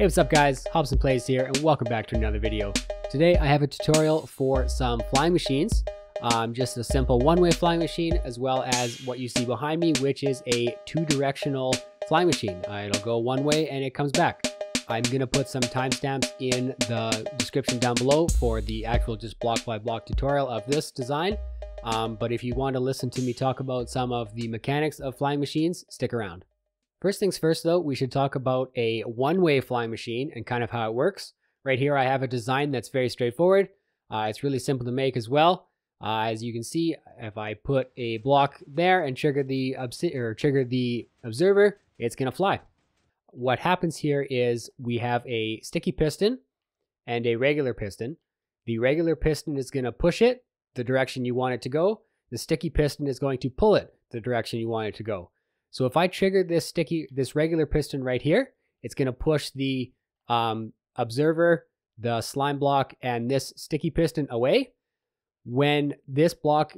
Hey, what's up guys? HobsonPlays here and welcome back to another video. Today I have a tutorial for some flying machines. Just a simple one-way flying machine, as well as what you see behind me, which is a two-directional flying machine. It'll go one way and it comes back. I'm going to put some timestamps in the description down below for the actual just block by block tutorial of this design. But if you want to listen to me talk about some of the mechanics of flying machines, stick around. First things first though, we should talk about a one-way flying machine and kind of how it works. Right here I have a design that's very straightforward. It's really simple to make as well. As you can see, if I put a block there and trigger the observer, it's going to fly. What happens here is we have a sticky piston and a regular piston. The regular piston is going to push it the direction you want it to go. The sticky piston is going to pull it the direction you want it to go. So if I trigger this regular piston right here, it's going to push the observer, the slime block, and this sticky piston away. When this block,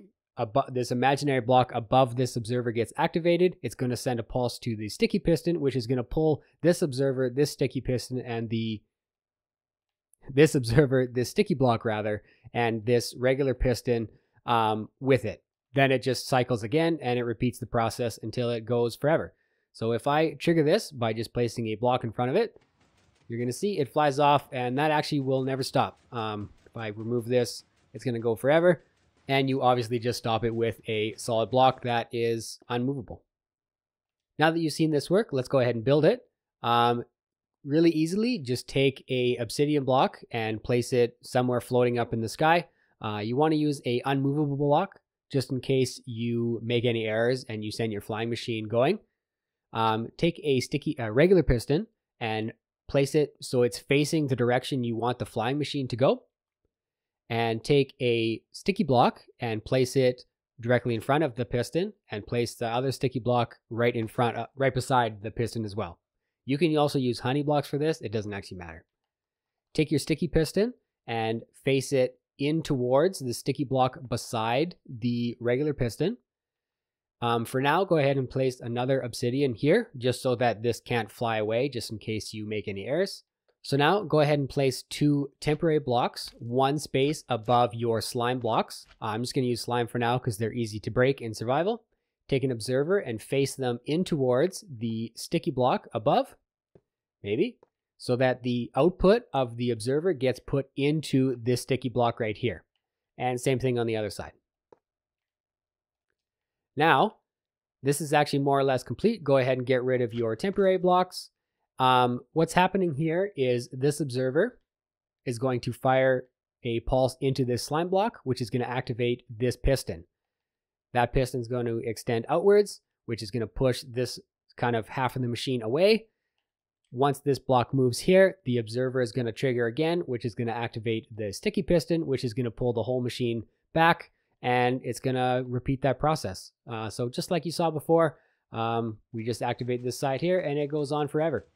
this imaginary block above this observer gets activated, it's going to send a pulse to the sticky piston, which is going to pull this observer, this sticky piston, and this sticky block rather, and this regular piston with it. Then it just cycles again and it repeats the process until it goes forever. So if I trigger this by just placing a block in front of it, you're going to see it flies off, and that actually will never stop. If I remove this, it's going to go forever. And you obviously just stop it with a solid block that is unmovable. Now that you've seen this work, let's go ahead and build it. Really easily, just take a obsidian block and place it somewhere floating up in the sky. You want to use a unmovable block, just in case you make any errors and you send your flying machine going. Take a regular piston and place it so it's facing the direction you want the flying machine to go. And take a sticky block and place it directly in front of the piston, and place the other sticky block right in front, right beside the piston as well. You can also use honey blocks for this. It doesn't actually matter. Take your sticky piston and face it in towards the sticky block beside the regular piston. For now, go ahead and place another obsidian here, just so that this can't fly away, just in case you make any errors. So now go ahead and place two temporary blocks, one space above your slime blocks. I'm just going to use slime for now because they're easy to break in survival. Take an observer and face them in towards the sticky block above, maybe, so that the output of the observer gets put into this sticky block right here. And same thing on the other side. Now, this is actually more or less complete. Go ahead and get rid of your temporary blocks. What's happening here is this observer is going to fire a pulse into this slime block, which is going to activate this piston. That piston is going to extend outwards, which is going to push this kind of half of the machine away. Once this block moves here, the observer is going to trigger again, which is going to activate the sticky piston, which is going to pull the whole machine back, and it's going to repeat that process. So just like you saw before, we just activate this side here and it goes on forever.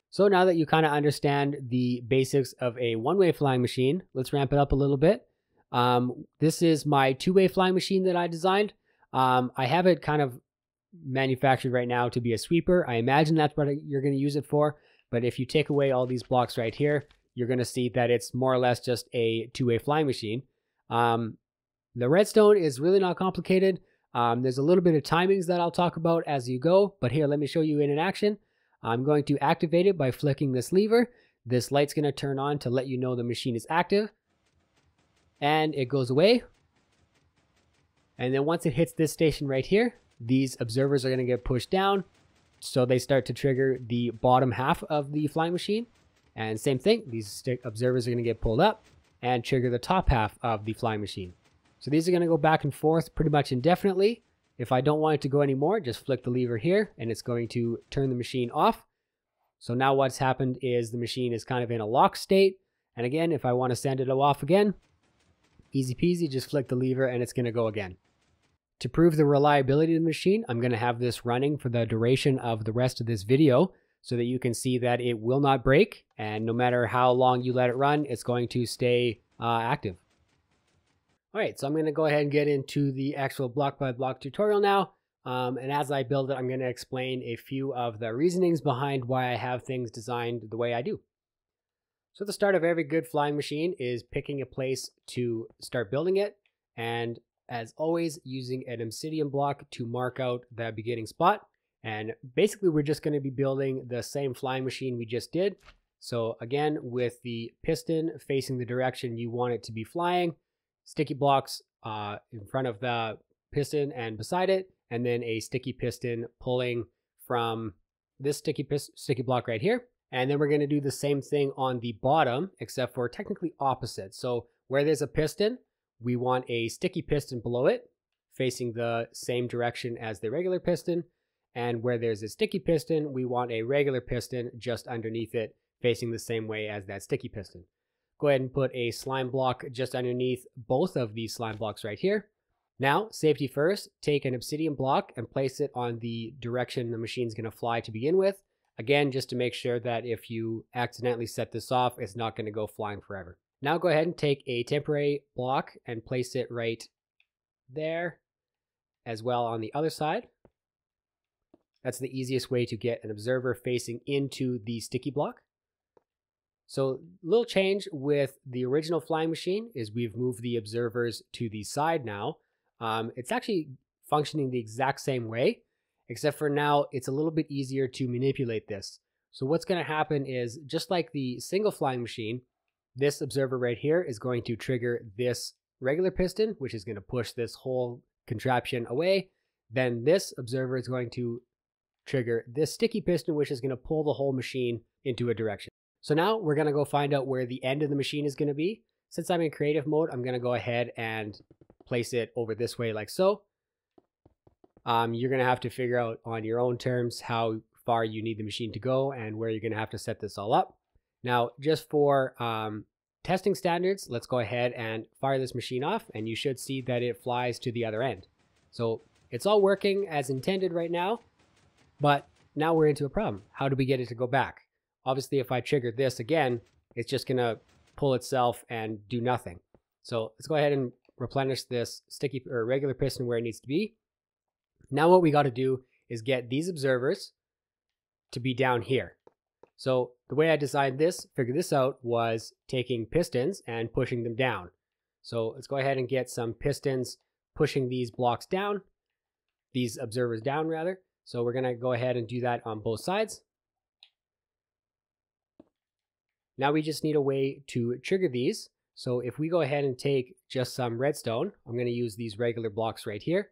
So now that you kind of understand the basics of a one-way flying machine, let's ramp it up a little bit. This is my two-way flying machine that I designed. I have it kind of manufactured right now to be a sweeper. I imagine that's what you're going to use it for. But if you take away all these blocks right here, you're going to see that it's more or less just a two-way flying machine. The redstone is really not complicated. There's a little bit of timings that I'll talk about as you go. But here, let me show you in action. I'm going to activate it by flicking this lever. This light's going to turn on to let you know the machine is active. And it goes away. And then once it hits this station right here, these observers are going to get pushed down. So they start to trigger the bottom half of the flying machine. And same thing, these observers are going to get pulled up and trigger the top half of the flying machine. So these are going to go back and forth pretty much indefinitely. If I don't want it to go anymore, just flick the lever here and it's going to turn the machine off. So now what's happened is the machine is kind of in a lock state. And again, if I want to send it off again, easy peasy, just flick the lever and it's going to go again. To prove the reliability of the machine, I'm going to have this running for the duration of the rest of this video so that you can see that it will not break. And no matter how long you let it run, it's going to stay active. All right, so I'm going to go ahead and get into the actual block by block tutorial now. And as I build it, I'm going to explain a few of the reasonings behind why I have things designed the way I do. So the start of every good flying machine is picking a place to start building it. And as always, using an obsidian block to mark out the beginning spot. And basically, we're just going to be building the same flying machine we just did. So again, with the piston facing the direction you want it to be flying, sticky blocks in front of the piston and beside it, and then a sticky piston pulling from this sticky block right here. And then we're going to do the same thing on the bottom, except for technically opposite. So where there's a piston, we want a sticky piston below it, facing the same direction as the regular piston. And where there's a sticky piston, we want a regular piston just underneath it, facing the same way as that sticky piston. Go ahead and put a slime block just underneath both of these slime blocks right here. Now, safety first, take an obsidian block and place it on the direction the machine's going to fly to begin with. Again, just to make sure that if you accidentally set this off, it's not going to go flying forever. Now go ahead and take a temporary block and place it right there, as well on the other side. That's the easiest way to get an observer facing into the sticky block. So little change with the original flying machine is we've moved the observers to the side now. It's actually functioning the exact same way, except for now it's a little bit easier to manipulate this. So what's going to happen is, just like the single flying machine, this observer right here is going to trigger this regular piston, which is going to push this whole contraption away. Then this observer is going to trigger this sticky piston, which is going to pull the whole machine into a direction. So now we're going to go find out where the end of the machine is going to be. Since I'm in creative mode, I'm going to go ahead and place it over this way like so. You're going to have to figure out on your own terms how far you need the machine to go and where you're going to have to set this all up. Now, just for testing standards, let's go ahead and fire this machine off, and you should see that it flies to the other end. So it's all working as intended right now, but now we're into a problem. How do we get it to go back? Obviously, if I trigger this again, it's just going to pull itself and do nothing. So let's go ahead and replenish this sticky or regular piston where it needs to be. Now what we got to do is get these observers to be down here. So the way I designed this, figured this out, was taking pistons and pushing them down. So let's go ahead and get some pistons pushing these blocks down, these observers down rather. So we're going to go ahead and do that on both sides. Now we just need a way to trigger these. So if we go ahead and take just some redstone, I'm going to use these regular blocks right here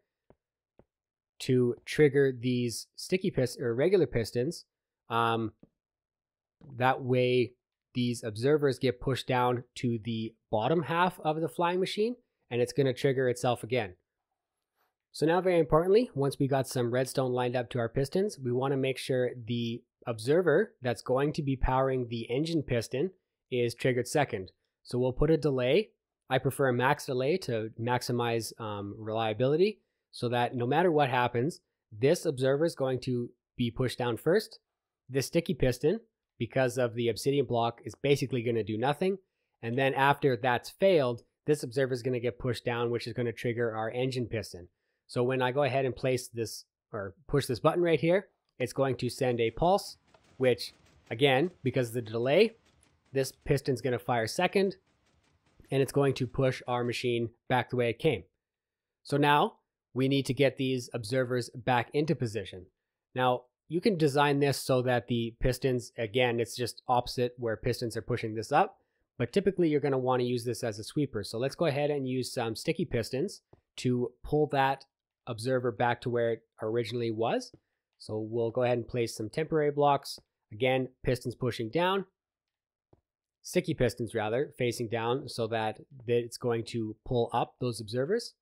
to trigger these sticky piston or regular pistons. That way these observers get pushed down to the bottom half of the flying machine, and it's going to trigger itself again. So now, very importantly, once we got some redstone lined up to our pistons, we want to make sure the observer that's going to be powering the engine piston is triggered second. So we'll put a delay. I prefer a max delay to maximize reliability, so that no matter what happens, this observer is going to be pushed down first. This sticky piston, because of the obsidian block, is basically going to do nothing. And then after that's failed, this observer is going to get pushed down, which is going to trigger our engine piston. So when I go ahead and place this or push this button right here, it's going to send a pulse, which again, because of the delay, this piston's going to fire second, and it's going to push our machine back the way it came. So now we need to get these observers back into position. Now you can design this so that the pistons, again, it's just opposite where pistons are pushing this up, but typically you're going to want to use this as a sweeper. So let's go ahead and use some sticky pistons to pull that observer back to where it originally was. So we'll go ahead and place some temporary blocks. Again, pistons pushing down, sticky pistons rather, facing down so that it's going to pull up those observers.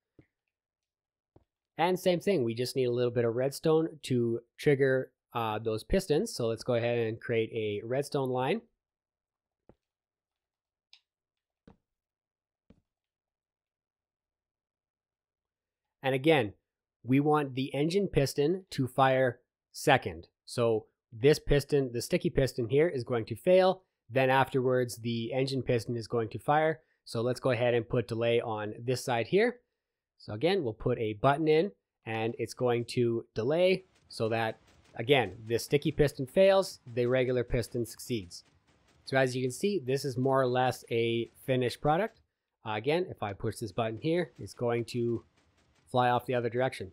And same thing, we just need a little bit of redstone to trigger those pistons. So let's go ahead and create a redstone line. And again, we want the engine piston to fire second. So this piston, the sticky piston here, is going to fail. Then afterwards, the engine piston is going to fire. So let's go ahead and put delay on this side here. So again, we'll put a button in, and it's going to delay so that, again, this sticky piston fails, the regular piston succeeds. So as you can see, this is more or less a finished product. Again, if I push this button here, it's going to fly off the other direction.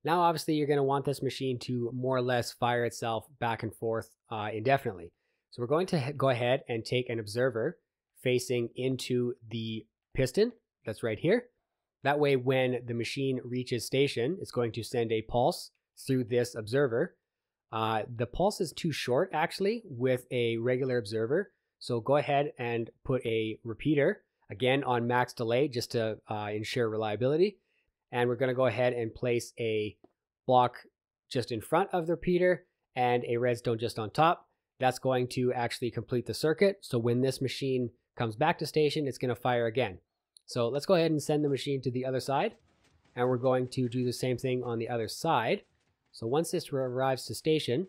Now, obviously, you're going to want this machine to more or less fire itself back and forth indefinitely. So we're going to go ahead and take an observer facing into the piston that's right here. That way, when the machine reaches station, it's going to send a pulse through this observer. The pulse is too short, actually, with a regular observer. So go ahead and put a repeater, again, on max delay just to ensure reliability. And we're going to go ahead and place a block just in front of the repeater and a redstone just on top. That's going to actually complete the circuit. So when this machine comes back to station, it's going to fire again. So let's go ahead and send the machine to the other side. And we're going to do the same thing on the other side. So once this arrives to station,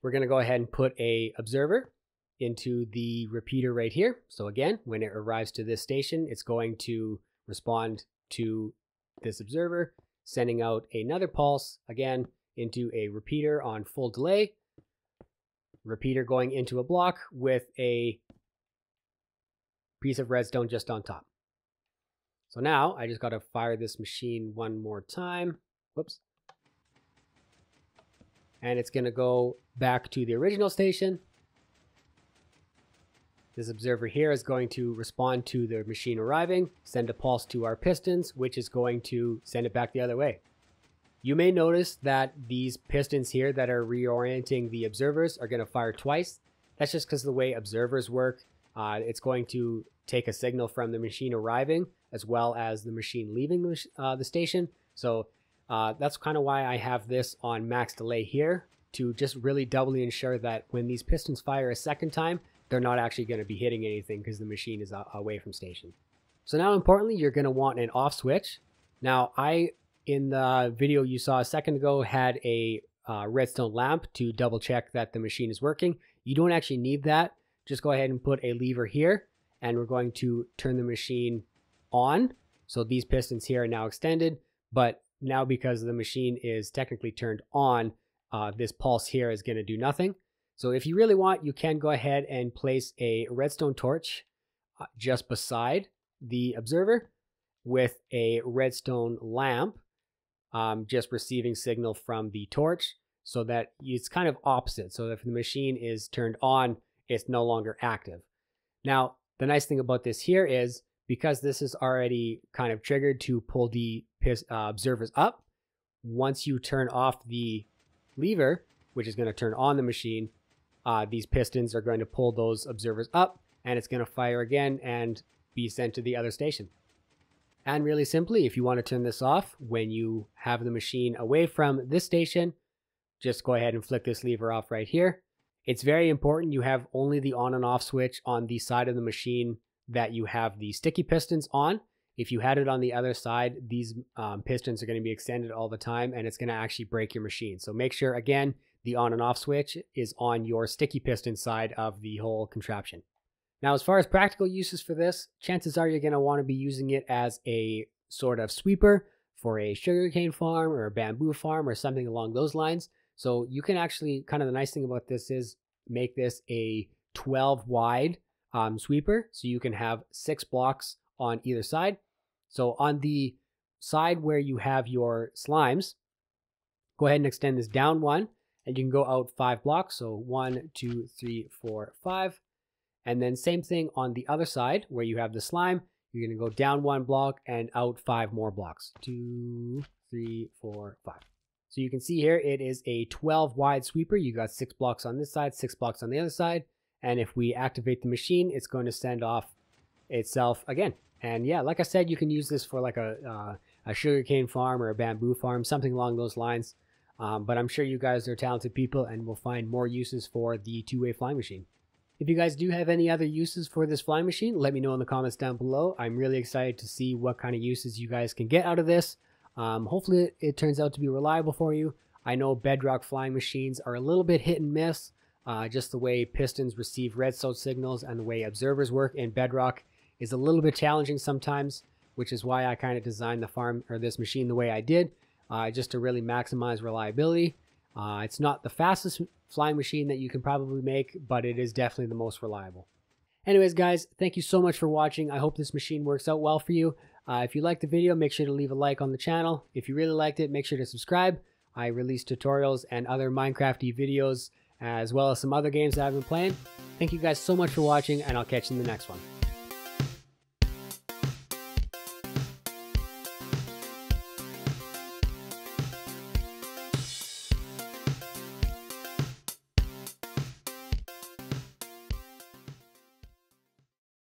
we're going to go ahead and put a observer into the repeater right here. So again, when it arrives to this station, it's going to respond to this observer, sending out another pulse, again, into a repeater on full delay. Repeater going into a block with a piece of redstone just on top. So now I just got to fire this machine one more time. Whoops. And it's going to go back to the original station. This observer here is going to respond to the machine arriving, send a pulse to our pistons, which is going to send it back the other way. You may notice that these pistons here that are reorienting the observers are going to fire twice. That's just because of the way observers work. It's going to take a signal from the machine arriving as well as the machine leaving the station. So that's kind of why I have this on max delay here, to just really doubly ensure that when these pistons fire a second time, they're not actually going to be hitting anything because the machine is away from station. So now, importantly, you're going to want an off switch. Now, in the video you saw a second ago, had a redstone lamp to double check that the machine is working. You don't actually need that. Just go ahead and put a lever here, and we're going to turn the machine on. So these pistons here are now extended, but now because the machine is technically turned on, this pulse here is going to do nothing. So if you really want, you can go ahead and place a redstone torch just beside the observer with a redstone lamp just receiving signal from the torch, so that it's kind of opposite. So if the machine is turned on, it's no longer active. Now, the nice thing about this here is, because this is already kind of triggered to pull the observers up, once you turn off the lever, which is going to turn on the machine, these pistons are going to pull those observers up, and it's going to fire again and be sent to the other station. And really simply, if you want to turn this off when you have the machine away from this station, just go ahead and flick this lever off right here. It's very important you have only the on and off switch on the side of the machine that you have the sticky pistons on. If you had it on the other side, these pistons are going to be extended all the time, and it's going to actually break your machine. So make sure, again, the on and off switch is on your sticky piston side of the whole contraption. Now, as far as practical uses for this, chances are you're going to want to be using it as a sort of sweeper for a sugarcane farm or a bamboo farm or something along those lines. So you can actually, kind of the nice thing about this is, make this a 12 wide sweeper. So you can have 6 blocks on either side. So on the side where you have your slimes, go ahead and extend this down 1, and you can go out 5 blocks. So 1, 2, 3, 4, 5. And then same thing on the other side where you have the slime, you're going to go down 1 block and out 5 more blocks. 2, 3, 4, 5. So you can see here it is a 12 wide sweeper. You got 6 blocks on this side, 6 blocks on the other side. And if we activate the machine, it's going to send off itself again. And yeah, like I said, you can use this for like a sugarcane farm or a bamboo farm, something along those lines. But I'm sure you guys are talented people and will find more uses for the two-way flying machine. If you guys do have any other uses for this flying machine, let me know in the comments down below. I'm really excited to see what kind of uses you guys can get out of this. Hopefully it turns out to be reliable for you. I know Bedrock flying machines are a little bit hit and miss, just the way pistons receive redstone signals and the way observers work in Bedrock is a little bit challenging sometimes. which is why I kind of designed the farm or this machine the way I did, just to really maximize reliability. It's not the fastest flying machine that you can probably make, but it is definitely the most reliable. Anyways, guys, thank you so much for watching. I hope this machine works out well for you. If you liked the video, make sure to leave a like on the channel. If you really liked it, make sure to subscribe. I release tutorials and other Minecrafty videos, as well as some other games that I've been playing. Thank you guys so much for watching, and I'll catch you in the next one.